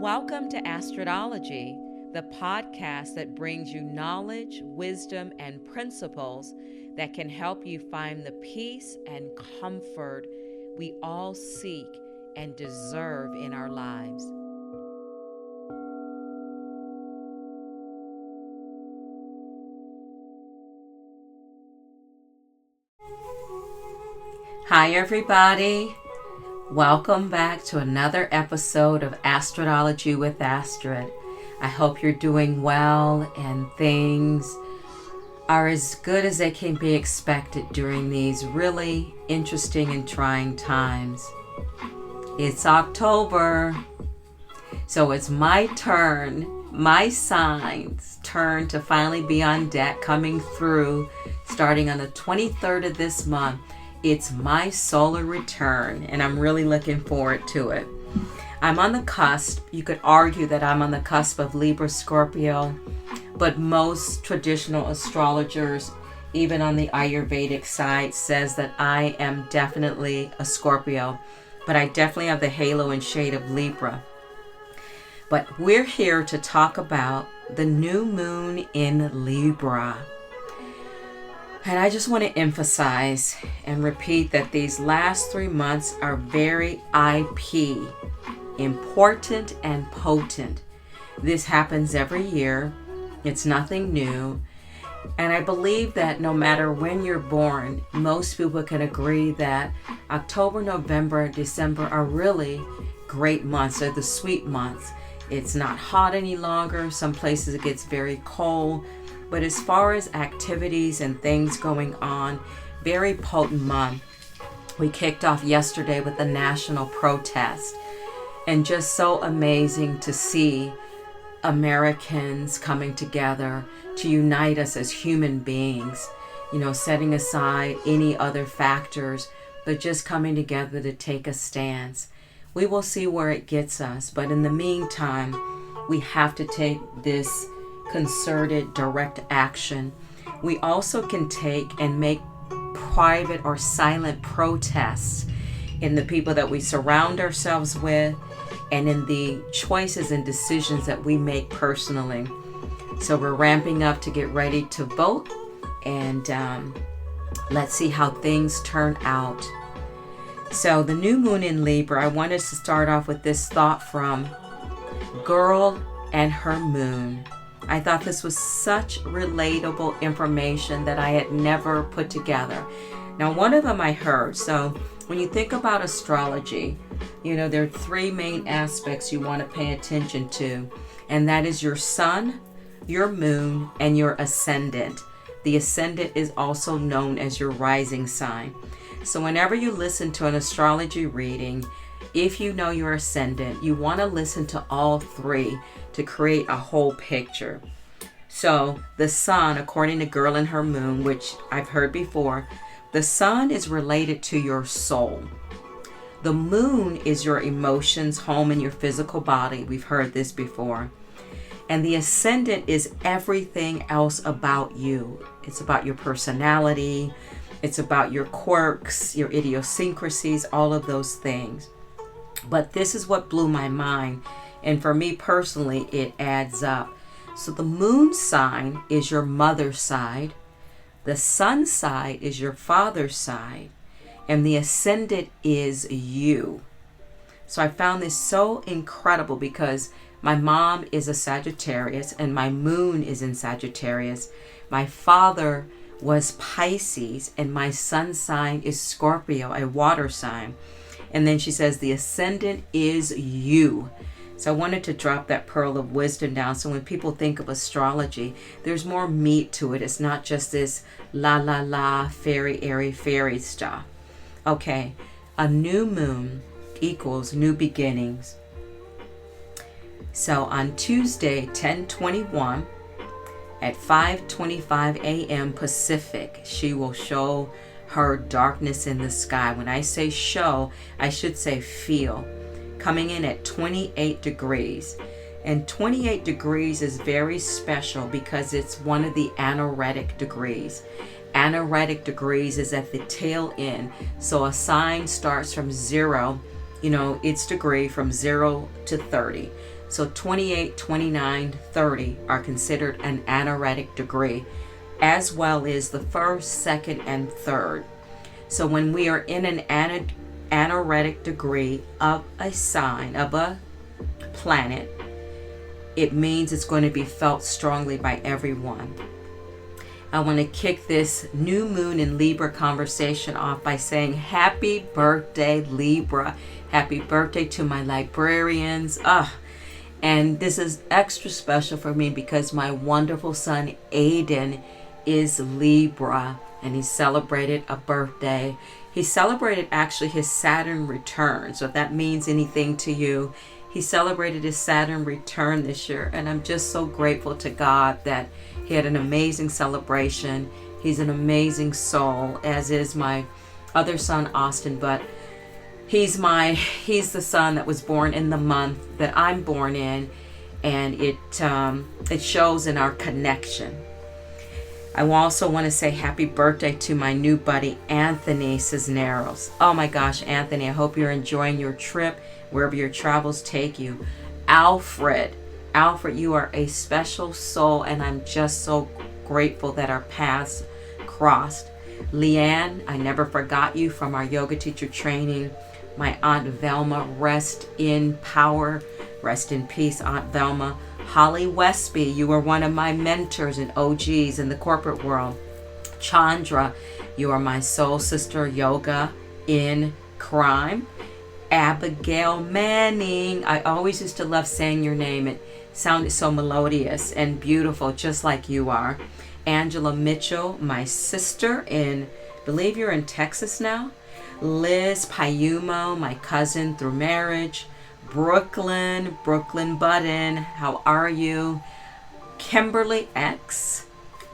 Welcome to Astrodology, the podcast that brings you knowledge, wisdom, and principles that can help you find the peace and comfort we all seek and deserve in our lives. Hi, everybody. Welcome back to another episode of Astrodology with Astrid. I hope you're doing well and things are as good as they can be expected during these really interesting and trying times. It's October, so it's my turn, my sign's turn to finally be on deck, coming through starting on the 23rd of this month. It's my solar return, and I'm really looking forward to it. I'm on the cusp. You could argue that I'm on the cusp of Libra Scorpio, but most traditional astrologers, even on the Ayurvedic side, says that I am definitely a Scorpio, but I definitely have the halo and shade of Libra. But we're here to talk about the new moon in Libra. And I just want to emphasize and repeat that these last 3 months are very IP, important and potent. This happens every year. It's nothing new. And I believe that no matter when you're born, most people can agree that October, November, and December are really great months. They're the sweet months. It's not hot any longer. Some places it gets very cold. But as far as activities and things going on, very potent month. We kicked off yesterday with the national protest, and just so amazing to see Americans coming together to unite us as human beings, setting aside any other factors, but just coming together to take a stance. We will see where it gets us, but in the meantime, we have to take this concerted direct action. We also can take and make private or silent protests in the people that we surround ourselves with and in the choices and decisions that we make personally. So we're ramping up to get ready to vote, and let's see how things turn out. So the new moon in Libra, I wanted to start off with this thought from Girl and Her Moon. I thought this was such relatable information that I had never put together. Now, one of them I heard. So when you think about astrology, there are 3 main aspects you want to pay attention to, and that is your sun, your moon, and your ascendant. The ascendant is also known as your rising sign. So whenever you listen to an astrology reading, if you know your ascendant, you want to listen to all 3 to create a whole picture. So the sun, according to Girl and Her Moon, which I've heard before, the sun is related to your soul. The moon is your emotions, home in your physical body. We've heard this before. And the ascendant is everything else about you. It's about your personality. It's about your quirks, your idiosyncrasies, all of those things. But this is what blew my mind. And for me personally, it adds up. So the moon sign is your mother's side. The sun side is your father's side. And the ascendant is you. So I found this so incredible because my mom is a Sagittarius and my moon is in Sagittarius. My father was Pisces and my sun sign is Scorpio, a water sign. And then she says the ascendant is you. So I wanted to drop that pearl of wisdom down so when people think of astrology, there's more meat to it. It's not just this la la la fairy airy fairy stuff. Okay, a new moon equals new beginnings. So on Tuesday, 10/21 at 5:25 a.m. Pacific, she will show her darkness in the sky. When I say show, I should say feel. Coming in at 28 degrees. And 28 degrees is very special because it's one of the anaretic degrees. Anaretic degrees is at the tail end. So a sign starts from 0, its degree from 0 to 30. So 28, 29, 30 are considered an anaretic degree, as well as the first, second, and third. So when we are in an anaretic degree of a sign, of a planet, it means it's going to be felt strongly by everyone. I want to kick this new moon in Libra conversation off by saying happy birthday, Libra. Happy birthday to my librarians. And this is extra special for me because my wonderful son Aidan is Libra, and he celebrated a birthday. He celebrated actually his Saturn return. So if that means anything to you, he celebrated his Saturn return this year, and I'm just so grateful to God that he had an amazing celebration. He's an amazing soul, as is my other son Austin, but he's the son that was born in the month that I'm born in, and it shows in our connection. I also want to say happy birthday to my new buddy Anthony Cisneros. Oh my gosh, Anthony, I hope you're enjoying your trip wherever your travels take you. Alfred, you are a special soul, and I'm just so grateful that our paths crossed. Liane, I never forgot you from our yoga teacher training. My Aunt Velma, rest in power, rest in peace, Aunt Velma. Holli Westby, you were one of my mentors and OGs in the corporate world. Chandra, you are my soul sister yoga in crime. Abigail Manning, I always used to love saying your name. It sounded so melodious and beautiful, just like you are. Angela Mitchell, my sister I believe you're in Texas now. Liz Payumo, my cousin through marriage. Brooklyn Button, how are you? Kimberly X.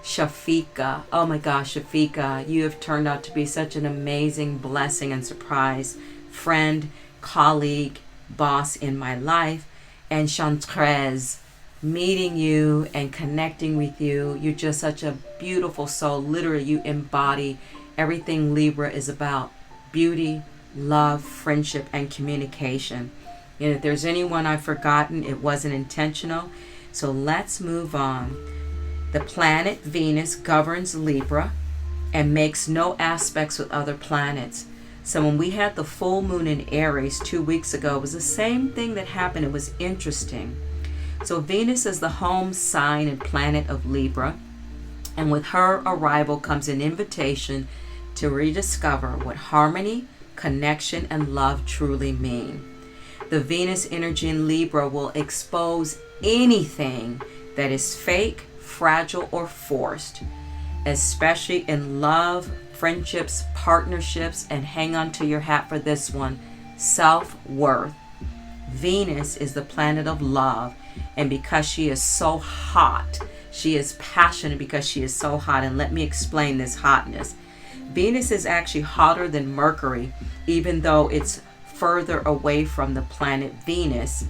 Safika, oh my gosh, Safika, you have turned out to be such an amazing blessing and surprise. Friend, colleague, boss in my life. And Chantrese, meeting you and connecting with you. You're just such a beautiful soul. Literally, you embody everything Libra is about. Beauty, love, friendship, and communication. And if there's anyone I've forgotten, it wasn't intentional. So let's move on. The planet Venus governs Libra and makes no aspects with other planets. So when we had the full moon in Aries 2 weeks ago, it was the same thing that happened. It was interesting. So Venus is the home sign and planet of Libra. And with her arrival comes an invitation to rediscover what harmony, connection, and love truly mean. The Venus energy in Libra will expose anything that is fake, fragile, or forced, especially in love, friendships, partnerships, and hang on to your hat for this one, self-worth. Venus is the planet of love, and because she is so hot, she is passionate because she is so hot, and let me explain this hotness. Venus is actually hotter than Mercury, even though it's further away from the planet Venus.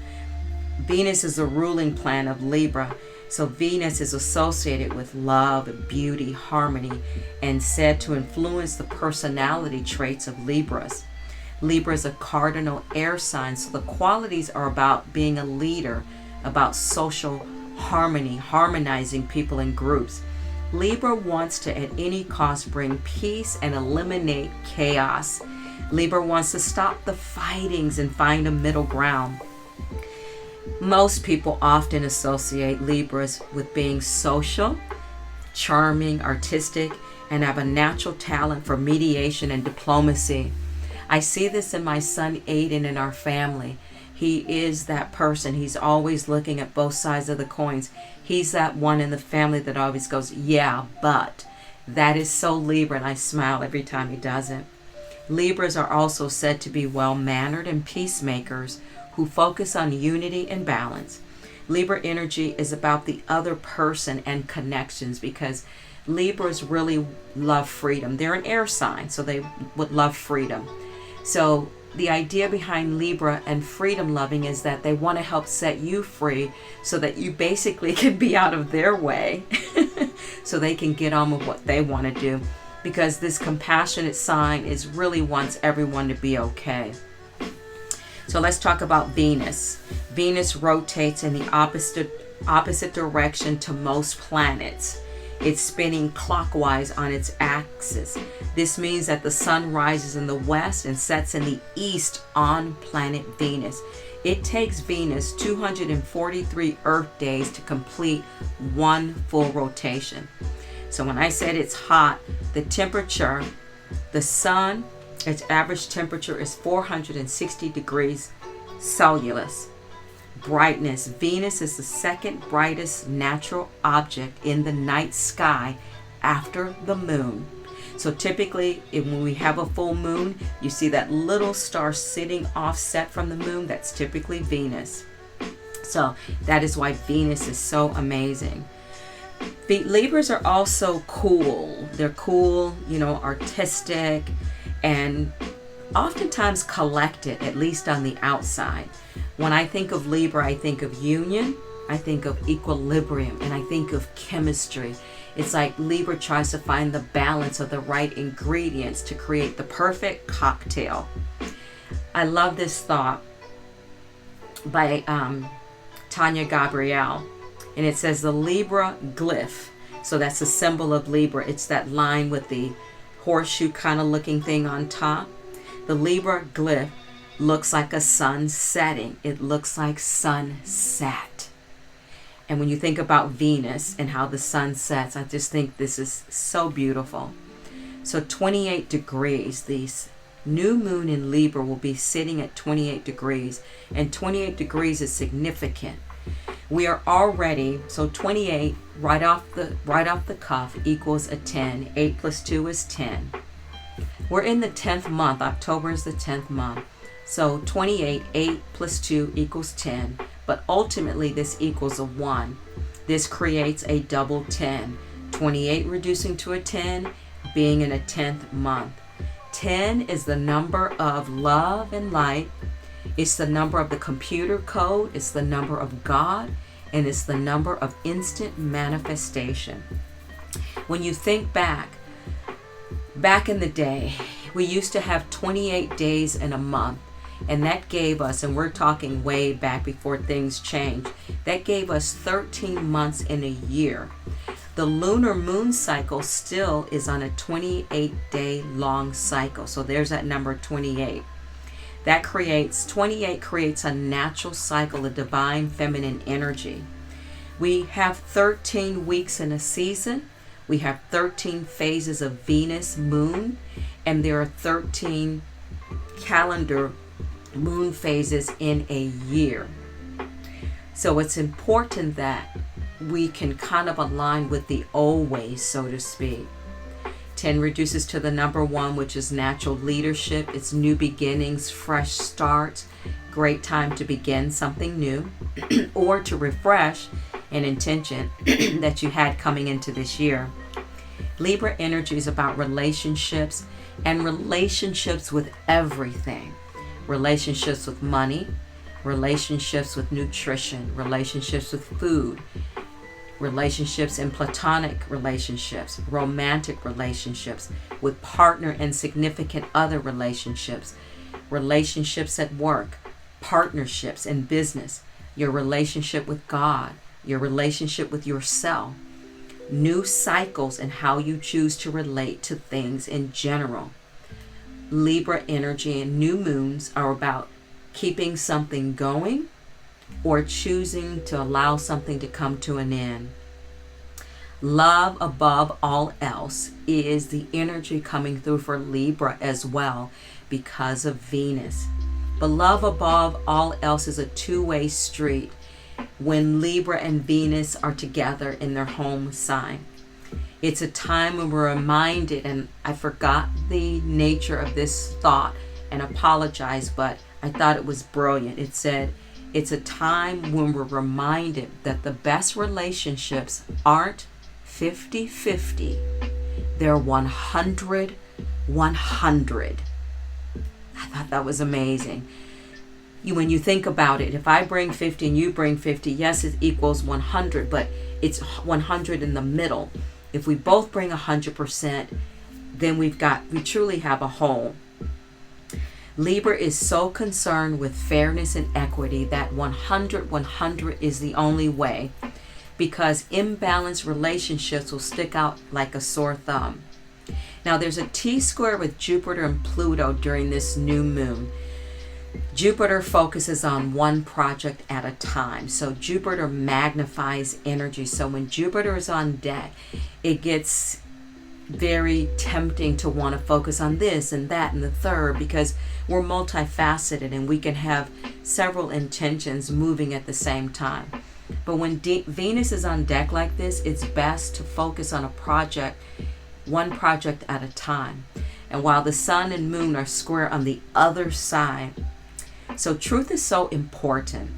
Venus is the ruling planet of Libra, so Venus is associated with love, beauty, harmony, and said to influence the personality traits of Libras. Libra is a cardinal air sign, so the qualities are about being a leader, about social harmony, harmonizing people in groups. Libra wants to at any cost bring peace and eliminate chaos. Libra wants to stop the fightings and find a middle ground. Most people often associate Libras with being social, charming, artistic, and have a natural talent for mediation and diplomacy. I see this in my son Aidan in our family. He is that person. He's always looking at both sides of the coins. He's that one in the family that always goes, yeah, but. That is so Libra, and I smile every time he does it. Libras are also said to be well-mannered and peacemakers who focus on unity and balance. Libra energy is about the other person and connections because Libras really love freedom. They're an air sign, so they would love freedom. So the idea behind Libra and freedom loving is that they want to help set you free so that you basically can be out of their way so they can get on with what they want to do, because this compassionate sign is really wants everyone to be okay. So let's talk about Venus. Venus rotates in the opposite direction to most planets. It's spinning clockwise on its axis. This means that the sun rises in the west and sets in the east on planet Venus. It takes Venus 243 Earth days to complete one full rotation. So when I said it's hot, the temperature, the sun, its average temperature is 460 degrees Celsius. Brightness. Venus is the second brightest natural object in the night sky after the moon. So typically, when we have a full moon, you see that little star sitting offset from the moon. That's typically Venus. So that is why Venus is so amazing. The Libras are also cool. They're cool, artistic, and oftentimes collected, at least on the outside. When I think of Libra, I think of union, I think of equilibrium, and I think of chemistry. It's like Libra tries to find the balance of the right ingredients to create the perfect cocktail. I love this thought by Tanya Gabrielle, and it says the Libra glyph. So that's a symbol of Libra. It's that line with the horseshoe kind of looking thing on top. The Libra glyph looks like a sun setting. It looks like sunset. And when you think about Venus and how the sun sets, I just think this is so beautiful. So 28 degrees, the new moon in Libra will be sitting at 28 degrees, and 28 degrees is significant. We are already, so 28 right off the cuff equals a 10. 8 plus 2 is 10. We're in the 10th month. October is the 10th month. So 28, 8 plus 2 equals 10. But ultimately this equals a 1. This creates a double 10. 28 reducing to a 10, being in a 10th month. 10 is the number of love and light. It's the number of the computer code. It's the number of God. And it's the number of instant manifestation. When you think back in the day, we used to have 28 days in a month. And that gave us, and we're talking way back before things changed, that gave us 13 months in a year. The lunar moon cycle still is on a 28-day long cycle. So there's that number 28. 28 creates a natural cycle of divine feminine energy. We have 13 weeks in a season. We have 13 phases of Venus moon, and there are 13 calendar moon phases in a year. So it's important that we can kind of align with the old ways, so to speak. 10 reduces to the number 1, which is natural leadership. It's new beginnings, fresh starts, great time to begin something new or to refresh an intention that you had coming into this year. Libra energy is about relationships, and relationships with everything. Relationships with money, relationships with nutrition, relationships with food, relationships in platonic relationships, romantic relationships, with partner and significant other relationships, relationships at work, partnerships in business, your relationship with God, your relationship with yourself, new cycles and how you choose to relate to things in general. Libra energy and new moons are about keeping something going or choosing to allow something to come to an end. Love above all else is the energy coming through for Libra as well because of Venus. But love above all else is a two-way street when Libra and Venus are together in their home sign. It's a time when we're reminded, and I forgot the nature of this thought and apologize, but I thought it was brilliant. It said, it's a time when we're reminded that the best relationships aren't 50-50. They're 100-100. I thought that was amazing. When you think about it, if I bring 50 and you bring 50, yes, it equals 100, but it's 100 in the middle. If we both bring 100%, then we truly have a whole. Libra is so concerned with fairness and equity that 100 is the only way, because imbalanced relationships will stick out like a sore thumb. Now there's a T-square with Jupiter and Pluto during this new moon. Jupiter focuses on one project at a time. So Jupiter magnifies energy. So when Jupiter is on deck, it gets very tempting to want to focus on this and that and the third, because we're multifaceted and we can have several intentions moving at the same time. But when Venus is on deck like this, it's best to focus on a project, one project at a time. And while the sun and moon are square on the other side, so truth is so important.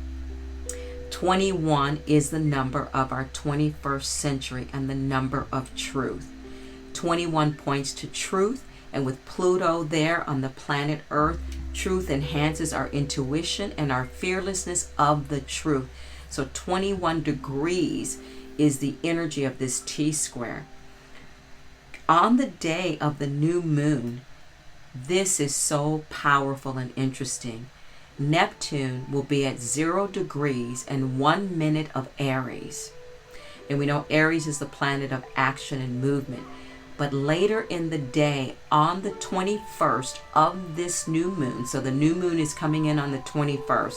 21 is the number of our 21st century and the number of truth. 21 points to truth, and with Pluto there on the planet Earth, truth enhances our intuition and our fearlessness of the truth. So 21 degrees is the energy of this T-square. On the day of the new moon, this is so powerful and interesting. Neptune will be at 0 degrees and 1 minute of Aries. And we know Aries is the planet of action and movement. But later in the day, on the 21st of this new moon, so the new moon is coming in on the 21st,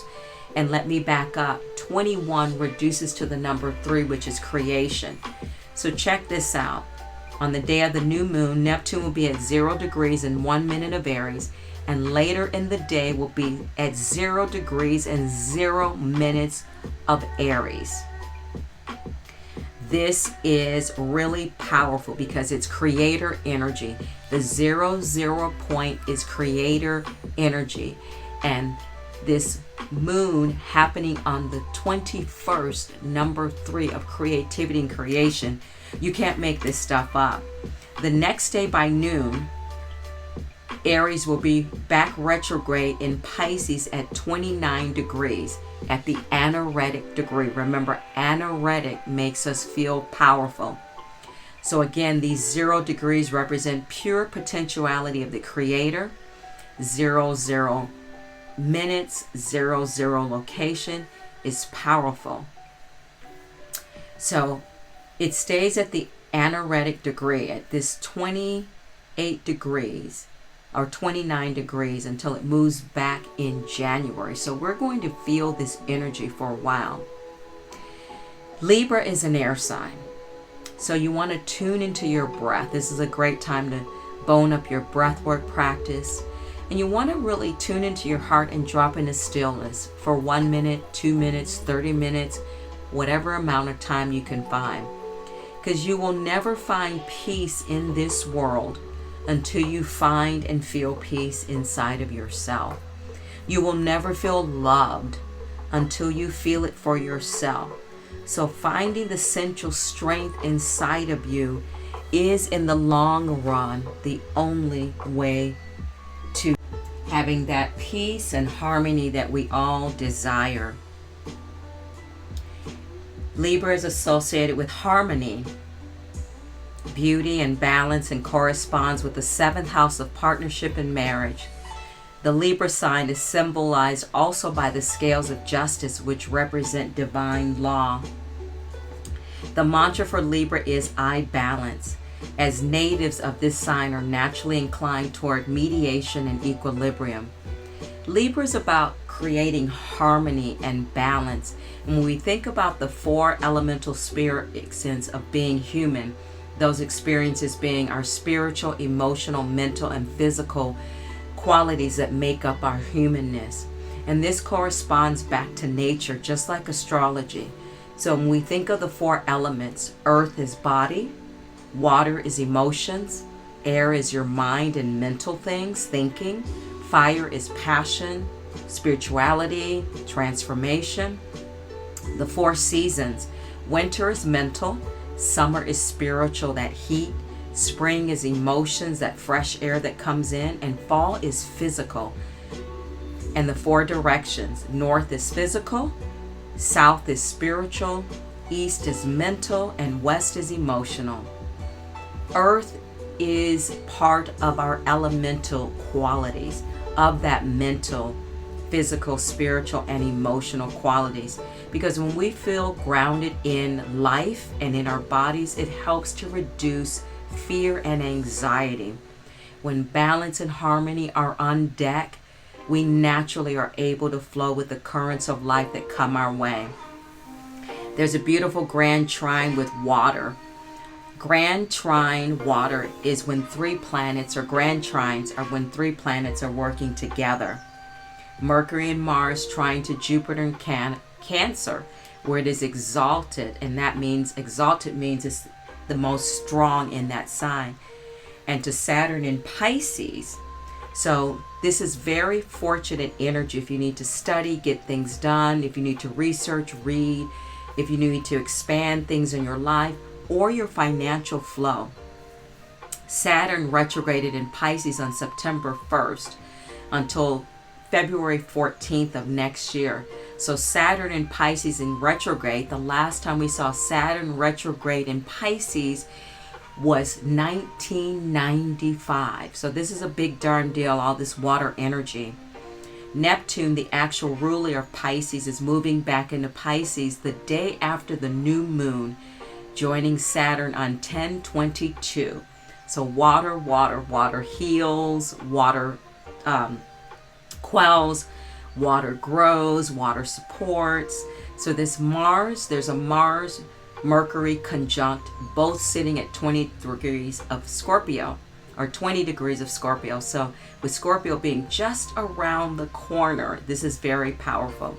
and let me back up, 21 reduces to the number 3, which is creation. So check this out. On the day of the new moon, Neptune will be at 0 degrees and 1 minute of Aries, and later in the day will be at 0 degrees and 0 minutes of Aries. This is really powerful because it's creator energy. The 0 point is creator energy. And this moon happening on the 21st, number 3 of creativity and creation, you can't make this stuff up. The next day by noon, Aries will be back retrograde in Pisces at 29 degrees at the anaretic degree. Remember, anaretic makes us feel powerful. So again, these 0 degrees represent pure potentiality of the creator. 0 minutes, 0 location is powerful. So it stays at the anaretic degree at this 28 degrees or 29 degrees until it moves back in January. So we're going to feel this energy for a while. Libra is an air sign. So you want to tune into your breath. This is a great time to bone up your breathwork practice. And you want to really tune into your heart and drop into stillness for 1 minute, 2 minutes, 30 minutes, whatever amount of time you can find. Because you will never find peace in this world until you find and feel peace inside of yourself. You will never feel loved until you feel it for yourself. So finding the central strength inside of you is, in the long run, the only way to having that peace and harmony that we all desire. Libra is associated with harmony, beauty, and balance, and corresponds with the 7th house of partnership and marriage. The Libra sign is symbolized also by the scales of justice, which represent divine law. The mantra for Libra is I balance, as natives of this sign are naturally inclined toward mediation and equilibrium. Libra is about creating harmony and balance. And when we think about the 4 elemental spirit sense of being human, those experiences being our spiritual, emotional, mental, and physical qualities that make up our humanness. And this corresponds back to nature, just like astrology. So when we think of the 4 elements, earth is body, water is emotions, air is your mind and mental things, thinking, fire is passion, spirituality, transformation. The 4 seasons, winter is mental, summer is spiritual, that heat, spring is emotions, that fresh air that comes in, and fall is physical. And the 4 directions, north is physical, south is spiritual, east is mental, and west is emotional. Earth is part of our elemental qualities. of that mental, physical, spiritual, and emotional qualities. Because when we feel grounded in life and in our bodies, it helps to reduce fear and anxiety. When balance and harmony are on deck, we naturally are able to flow with the currents of life that come our way. There's a beautiful grand trine with water. Grand trine water is when three planets, or grand trines are when three planets are working together. Mercury and Mars trine to Jupiter and Cancer, where it is exalted, and that means exalted means it's the most strong in that sign, and to Saturn in Pisces. So this is very fortunate energy if you need to study, get things done, if you need to research, read, if you need to expand things in your life or your financial flow. Saturn retrograded in Pisces on September 1st until February 14th of next year. So Saturn in Pisces in retrograde, the last time we saw Saturn retrograde in Pisces was 1995. So this is a big darn deal, all this water energy. Neptune, the actual ruler of Pisces, is moving back into Pisces the day after the new moon, joining Saturn on 10/22. So water heals, water quells, water grows, water supports. So this Mars, there's a Mars Mercury conjunct, both sitting at 20 degrees of Scorpio, or 20 degrees of Scorpio. So with Scorpio being just around the corner, this is very powerful.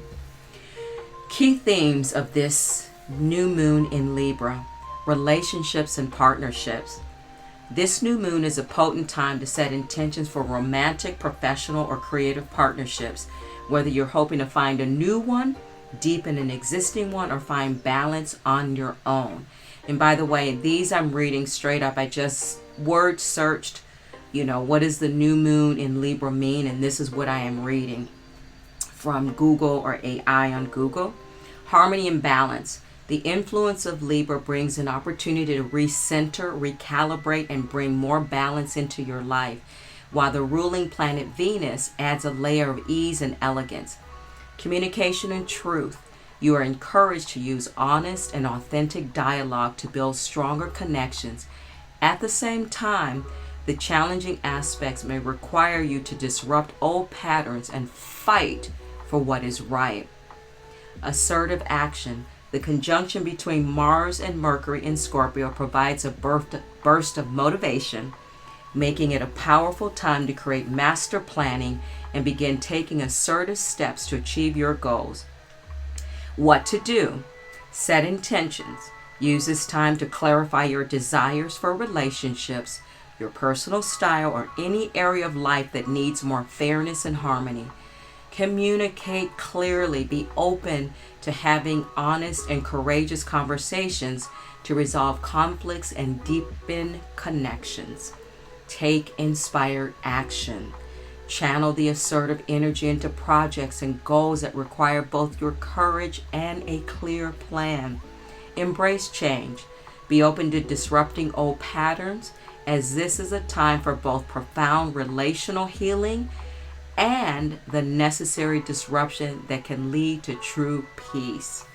Key themes of this new moon in Libra: relationships and partnerships. This new moon is a potent time to set intentions for romantic, professional, or creative partnerships, whether you're hoping to find a new one, deepen an existing one, or find balance on your own. And by the way, these I'm reading straight up. I just word searched, what does the new moon in Libra mean? And this is what I am reading from Google, or AI on Google. Harmony and balance. The influence of Libra brings an opportunity to recenter, recalibrate, and bring more balance into your life, while the ruling planet Venus adds a layer of ease and elegance. Communication and truth. You are encouraged to use honest and authentic dialogue to build stronger connections. At the same time, the challenging aspects may require you to disrupt old patterns and fight for what is right. Assertive action. The conjunction between Mars and Mercury in Scorpio provides a burst of motivation, making it a powerful time to create master planning and begin taking assertive steps to achieve your goals. What to do? Set intentions. Use this time to clarify your desires for relationships, your personal style, or any area of life that needs more fairness and harmony. Communicate clearly. Be open to having honest and courageous conversations to resolve conflicts and deepen connections. Take inspired action. Channel the assertive energy into projects and goals that require both your courage and a clear plan. Embrace change. Be open to disrupting old patterns, as this is a time for both profound relational healing and the necessary disruption that can lead to true peace.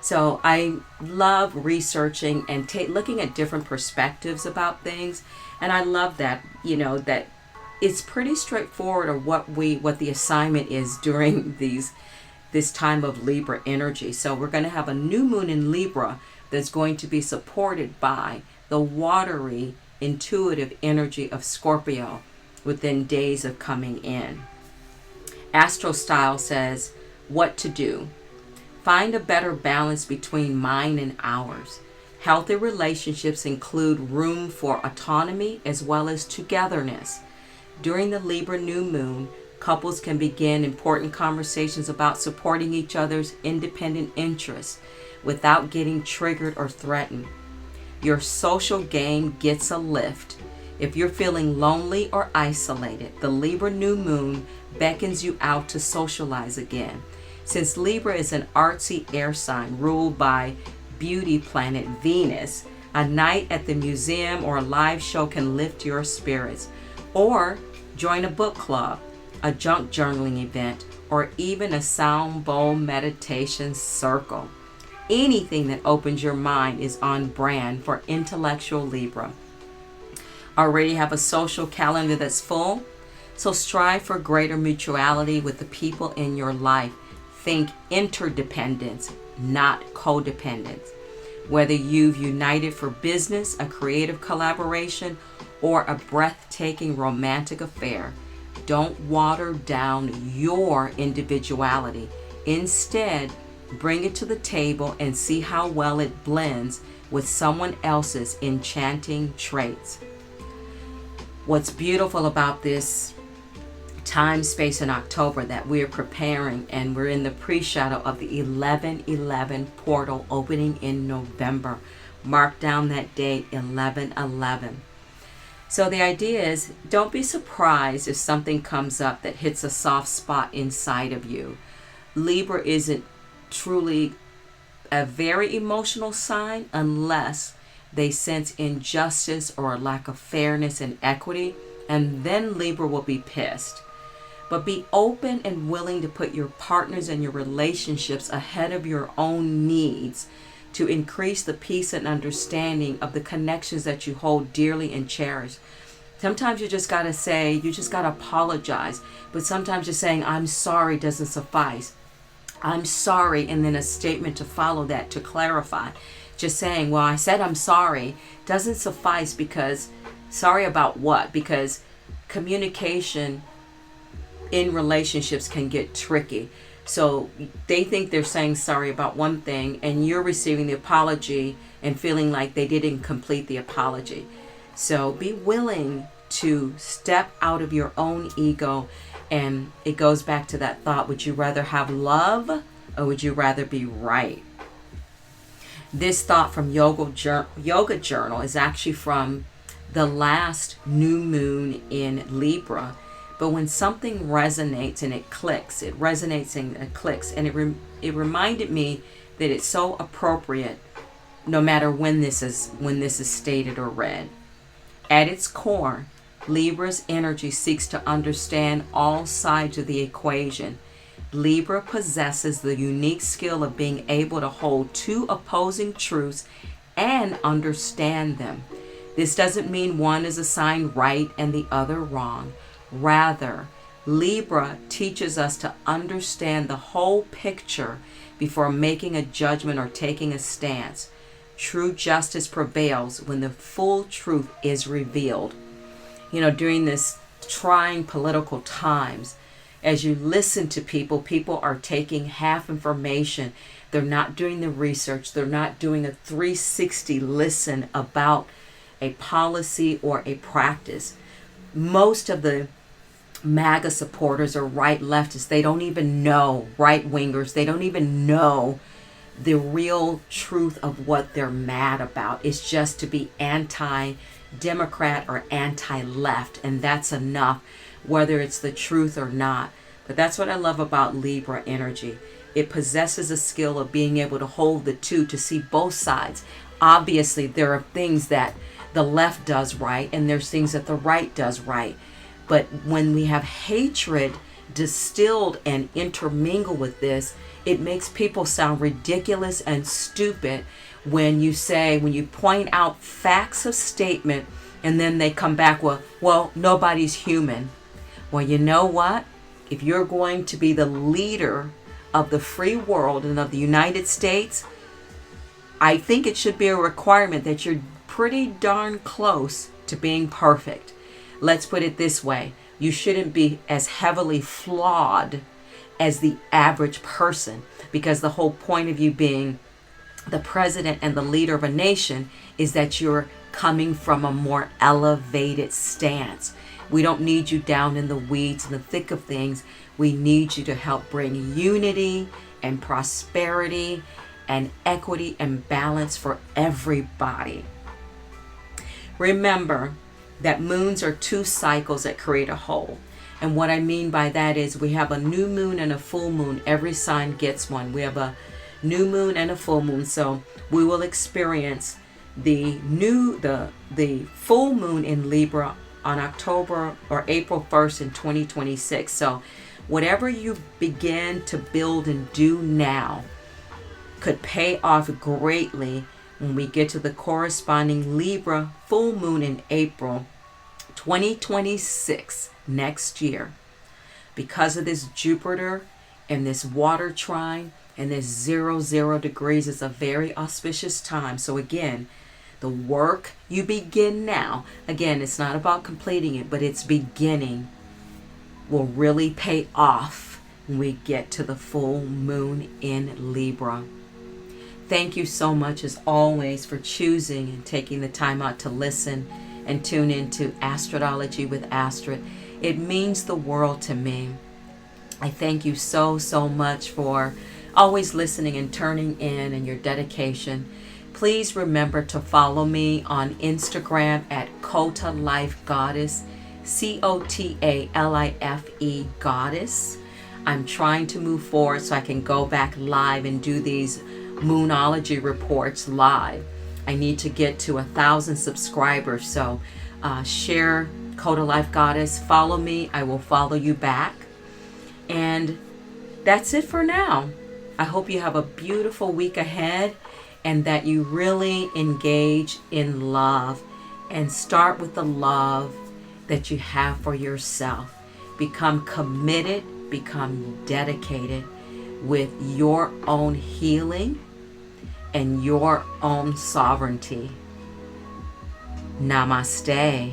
So I love researching and looking at different perspectives about things, and I love that, that it's pretty straightforward of what the assignment is during this time of Libra energy. So we're going to have a new moon in Libra that's going to be supported by the watery, intuitive energy of Scorpio within days of coming in. Astro Style says, what to do? Find a better balance between mine and ours. Healthy relationships include room for autonomy as well as togetherness. During the Libra new moon, couples can begin important conversations about supporting each other's independent interests without getting triggered or threatened. Your social game gets a lift. If you're feeling lonely or isolated, the Libra new moon beckons you out to socialize again. Since Libra is an artsy air sign ruled by beauty planet Venus, a night at the museum or a live show can lift your spirits. Or join a book club, a junk journaling event, or even a sound bowl meditation circle. Anything that opens your mind is on brand for intellectual Libra. Already have a social calendar that's full? So strive for greater mutuality with the people in your life. Think interdependence, not codependence. Whether you've united for business, a creative collaboration, or a breathtaking romantic affair, don't water down your individuality. Instead, bring it to the table and see how well it blends with someone else's enchanting traits. What's beautiful about this time space in October that we're preparing, and we're in the pre-shadow of the 11/11 portal opening in November. Mark down that date, 11/11. So the idea is, don't be surprised if something comes up that hits a soft spot inside of you. Libra isn't truly a very emotional sign unless they sense injustice or a lack of fairness and equity, and then Libra will be pissed. But be open and willing to put your partners and your relationships ahead of your own needs to increase the peace and understanding of the connections that you hold dearly and cherish. Sometimes you just got to say, you just got to apologize. But sometimes just saying, I'm sorry doesn't suffice. I'm sorry, and then a statement to follow that to clarify. Just saying, well, I said I'm sorry doesn't suffice, because sorry about what? Because communication in relationships can get tricky. So they think they're saying sorry about one thing, and you're receiving the apology and feeling like they didn't complete the apology. So be willing to step out of your own ego. And it goes back to that thought, would you rather have love or would you rather be right? This thought from Yoga Journal is actually from the last new moon in Libra. But when something resonates and it clicks, it resonates and it clicks. And it reminded me that it's so appropriate no matter when this is stated or read. At its core, Libra's energy seeks to understand all sides of the equation. Libra possesses the unique skill of being able to hold two opposing truths and understand them. This doesn't mean one is assigned right and the other wrong. Rather, Libra teaches us to understand the whole picture before making a judgment or taking a stance. True justice prevails when the full truth is revealed. You know, during this trying political times, as you listen to people, people are taking half information. They're not doing the research. They're not doing a 360 listen about a policy or a practice. Most of the MAGA supporters are right leftists. They don't even know, right wingers, they don't even know the real truth of what they're mad about. It's just to be anti-Democrat or anti-left, and that's enough, whether it's the truth or not. But that's what I love about Libra energy. It possesses a skill of being able to hold the two, to see both sides. Obviously, there are things that the left does right, and there's things that the right does right. But when we have hatred distilled and intermingled with this, it makes people sound ridiculous and stupid when you point out facts of statement, and then they come back with, well, nobody's human. Well, you know what? If you're going to be the leader of the free world and of the United States, I think it should be a requirement that you're pretty darn close to being perfect. Let's put it this way. You shouldn't be as heavily flawed as the average person, because the whole point of you being the president and the leader of a nation is that you're coming from a more elevated stance. We don't need you down in the weeds, in the thick of things. We need you to help bring unity and prosperity and equity and balance for everybody. Remember that moons are two cycles that create a whole. And what I mean by that is we have a new moon and a full moon. Every sign gets one. We have a new moon and a full moon. So we will experience the full moon in Libra on October or April 1st in 2026. So whatever you begin to build and do now could pay off greatly when we get to the corresponding Libra full moon in April 2026 next year. Because of this Jupiter and this water trine and this 0 degrees, is a very auspicious time. So again, the work you begin now, again, it's not about completing it, but it's beginning, will really pay off when we get to the full moon in Libra. Thank you so much, as always, for choosing and taking the time out to listen and tune into Astrodology with Astrid. It means the world to me. I thank you so much for always listening and turning in and your dedication. Please remember to follow me on Instagram at Kota Life Goddess, COTALIFE Goddess. I'm trying to move forward so I can go back live and do these Moonology reports live. I need to get to 1,000 subscribers, so share Kota Life Goddess. Follow me. I will follow you back. And that's it for now. I hope you have a beautiful week ahead and that you really engage in love and start with the love that you have for yourself. Become committed, become dedicated with your own healing and your own sovereignty. Namaste.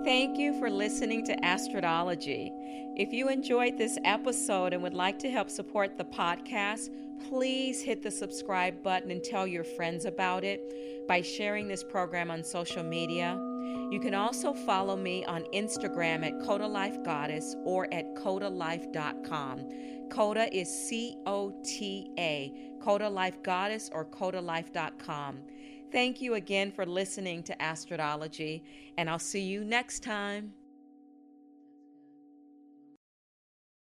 Thank you for listening to Astrodology. If you enjoyed this episode and would like to help support the podcast, please hit the subscribe button and tell your friends about it by sharing this program on social media. You can also follow me on Instagram at Kota Life Goddess or at KotaLife.com. Kota is COTA, Kota Life Goddess or KotaLife.com. Thank you again for listening to Astrodology, and I'll see you next time.